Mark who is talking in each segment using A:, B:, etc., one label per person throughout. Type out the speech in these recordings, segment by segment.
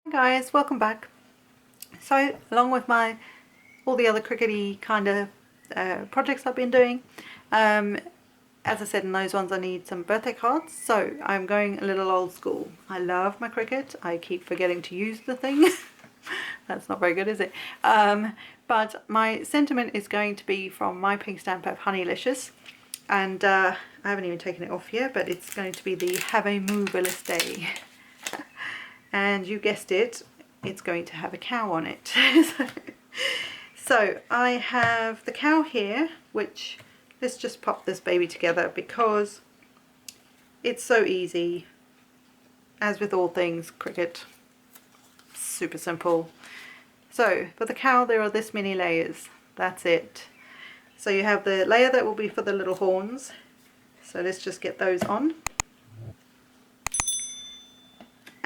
A: Hi guys, welcome back. So along with all the other crickety kind of projects I've been doing, as I said, in those ones I need some birthday cards, so I'm going a little old school. I love my Cricut. I keep forgetting to use the thing. That's not very good, is it? But my sentiment is going to be from my pink stamp of Honeylicious, and I haven't even taken it off yet, but it's going to be the Have a Moveless Day. And you guessed it, it's going to have a cow on it. So I have the cow here, which, let's just pop this baby together because it's so easy. As with all things Cricut, super simple. So for the cow there are this many layers, that's it. So you have the layer that will be for the little horns, so let's just get those on.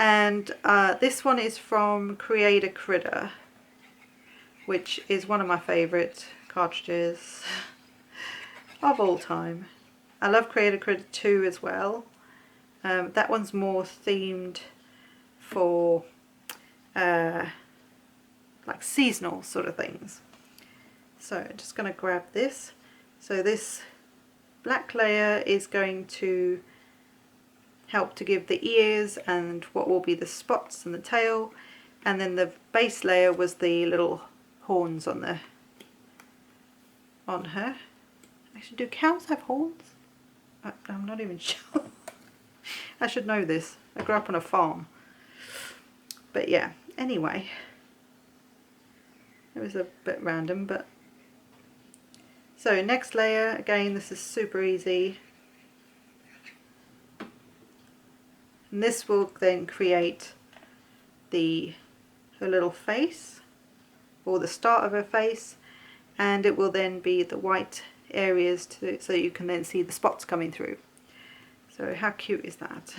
A: And this one is from Cricut, which is one of my favourite cartridges of all time. I love Cricut 2 as well. That one's more themed for like seasonal sort of things. So I'm just going to grab this. So this black layer is going to help to give the ears and what will be the spots and the tail, and then the base layer was the little horns on her. Actually, do cows have horns? I'm not even sure. I should know this. I grew up on a farm. But yeah, anyway, it was a bit random, but so next layer, again, this is super easy. And this will then create her little face, or the start of her face, and it will then be the white areas so you can then see the spots coming through. So how cute is that?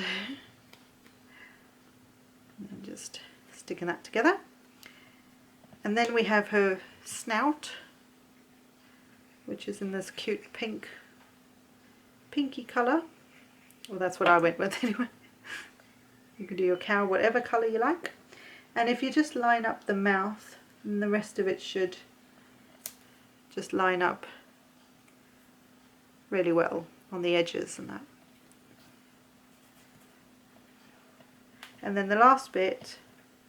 A: And just sticking that together. And then we have her snout, which is in this cute pinky colour. Well, that's what I went with anyway. You can do your cow whatever colour you like. And if you just line up the mouth, and the rest of it should just line up really well on the edges and that. And then the last bit,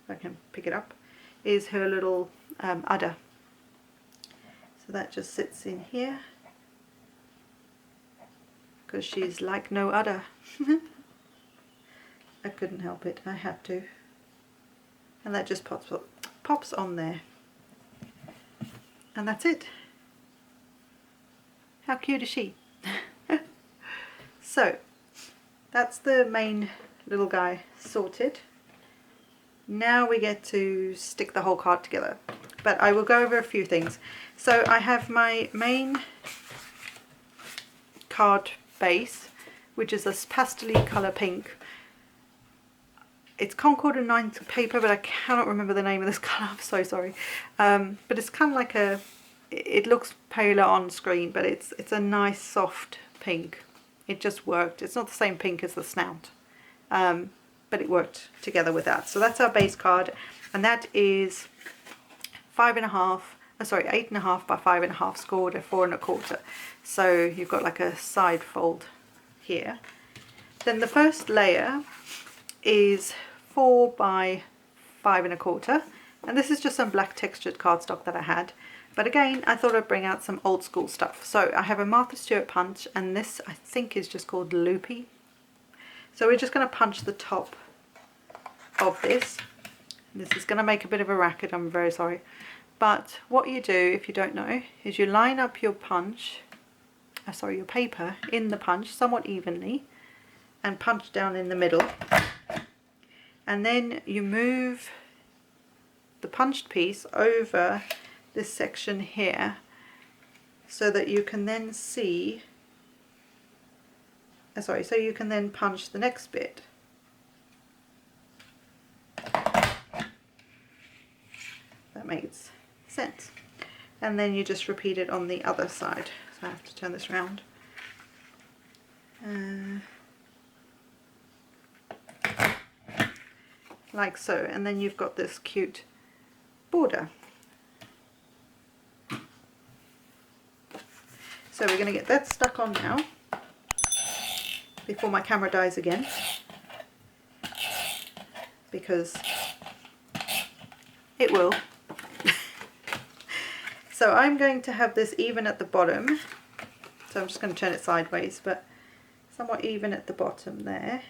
A: if I can pick it up, is her little udder. So that just sits in here because she's like no udder. I couldn't help it, I had to. And that just pops on there. And that's it. How cute is she? So, that's the main little guy sorted. Now we get to stick the whole card together. But I will go over a few things. So I have my main card base, which is this pastel-y colour pink. It's Concord and 9 paper, but I cannot remember the name of this colour, I'm so sorry. But it's kind of like it looks paler on screen, but it's a nice soft pink. It just worked. It's not the same pink as the snout, but it worked together with that. So that's our base card, and that is 8.5 by 5.5 scored at 4 1/4. So you've got like a side fold here. Then the first layer is 4 by 5 1/4, and this is just some black textured cardstock that I had, but again I thought I'd bring out some old school stuff. So I have a Martha Stewart punch, and this I think is just called Loopy. So we're just going to punch the top of this. This is going to make a bit of a racket, I'm very sorry, but what you do, if you don't know, is you line up your your paper in the punch somewhat evenly and punch down in the middle. And then you move the punched piece over this section here so that you can then see, so you can then punch the next bit. That makes sense. And then you just repeat it on the other side. So I have to turn this around. like so, and then you've got this cute border. So we're going to get that stuck on now before my camera dies again, because it will. So I'm going to have this even at the bottom, so I'm just going to turn it sideways, but somewhat even at the bottom there,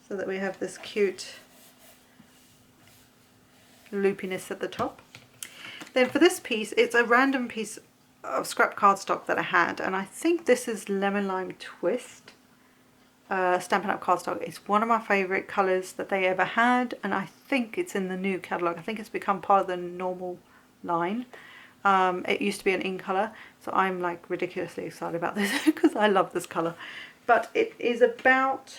A: so that we have this cute loopiness at the top. Then for this piece, it's a random piece of scrap cardstock that I had, and I think this is Lemon Lime Twist Stampin' Up! Cardstock. It's one of my favourite colours that they ever had, and I think it's in the new catalogue. I think it's become part of the normal line. It used to be an in colour, so I'm like ridiculously excited about this because I love this colour. But it is about,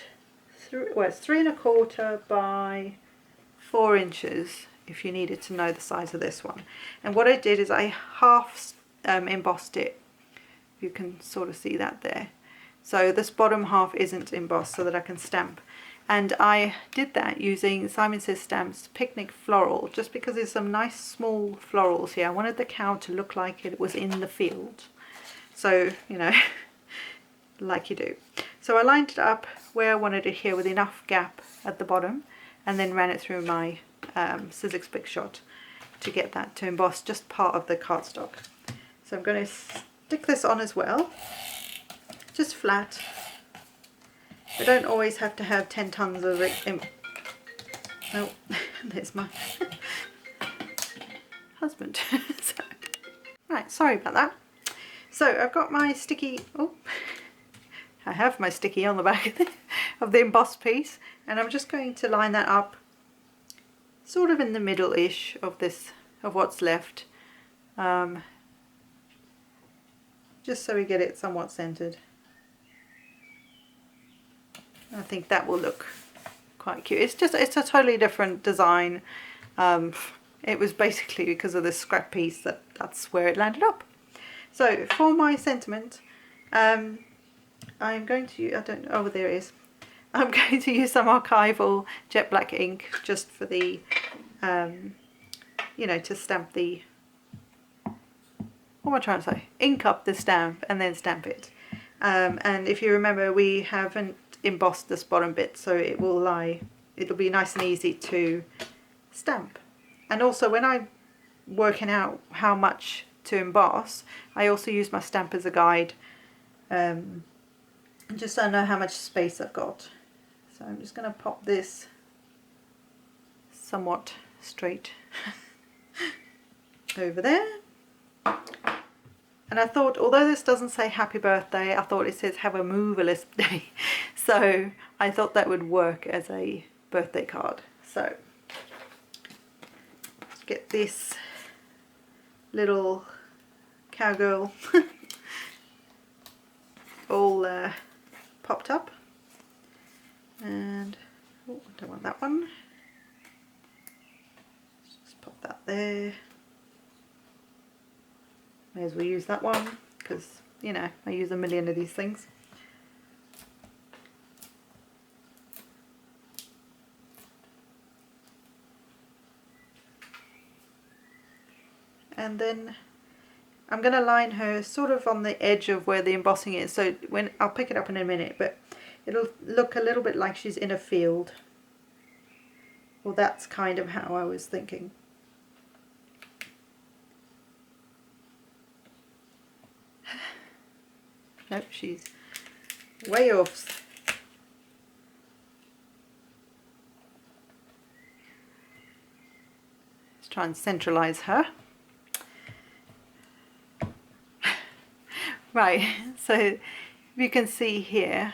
A: it's 3 1/4 by 4 inches, if you needed to know the size of this one. And what I did is I half embossed it. You can sort of see that there. So this bottom half isn't embossed so that I can stamp. And I did that using Simon Says Stamps Picnic Floral, just because there's some nice small florals here. I wanted the cow to look like it was in the field. So, you know, like you do. So I lined it up where I wanted it here with enough gap at the bottom, and then ran it through my Sizzix Big Shot to get that to emboss just part of the cardstock. So I'm going to stick this on as well, just flat. I don't always have to have 10 tons of it. Oh, there's my husband. So, right, sorry about that. So I've got my sticky, oh, I have my sticky on the back of the embossed piece, and I'm just going to line that up sort of in the middle-ish of this, of what's left, just so we get it somewhat centered. I think that will look quite cute. It's a totally different design. It was basically because of this scrap piece that's where it landed up. So for my sentiment, I'm going to, I don't know, oh there it is. I'm going to use some archival jet black ink just for the, you know, to stamp the, what am I trying to say? Ink up the stamp and then stamp it. And if you remember, we haven't embossed this bottom bit, so it will lie, it'll be nice and easy to stamp. And also when I'm working out how much to emboss, I also use my stamp as a guide, just so I know how much space I've got. So I'm just going to pop this somewhat straight over there. And I thought, although this doesn't say happy birthday, I thought it says have a moveless day. So I thought that would work as a birthday card. So let's get this little cowgirl all popped up. And oh, I don't want that one. Just pop that there. May as well use that one because, you know, I use a million of these things. And then I'm going to line her sort of on the edge of where the embossing is. So when I'll pick it up in a minute, but it'll look a little bit like she's in a field. Well, that's kind of how I was thinking. Nope, she's way off. Let's try and centralize her. Right, so you can see here,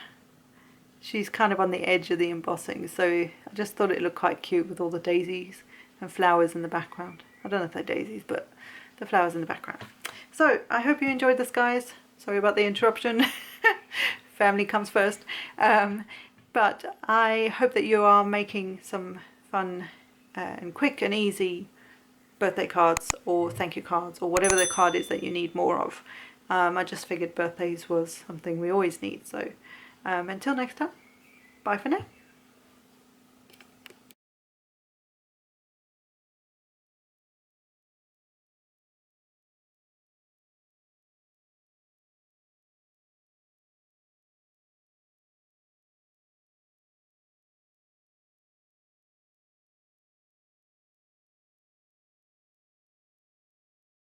A: she's kind of on the edge of the embossing, so I just thought it looked quite cute with all the daisies and flowers in the background. I don't know if they're daisies, but the flowers in the background. So I hope you enjoyed this, guys. Sorry about the interruption. Family comes first. But I hope that you are making some fun and quick and easy birthday cards or thank you cards or whatever the card is that you need more of. I just figured birthdays was something we always need. So until next time, bye for now.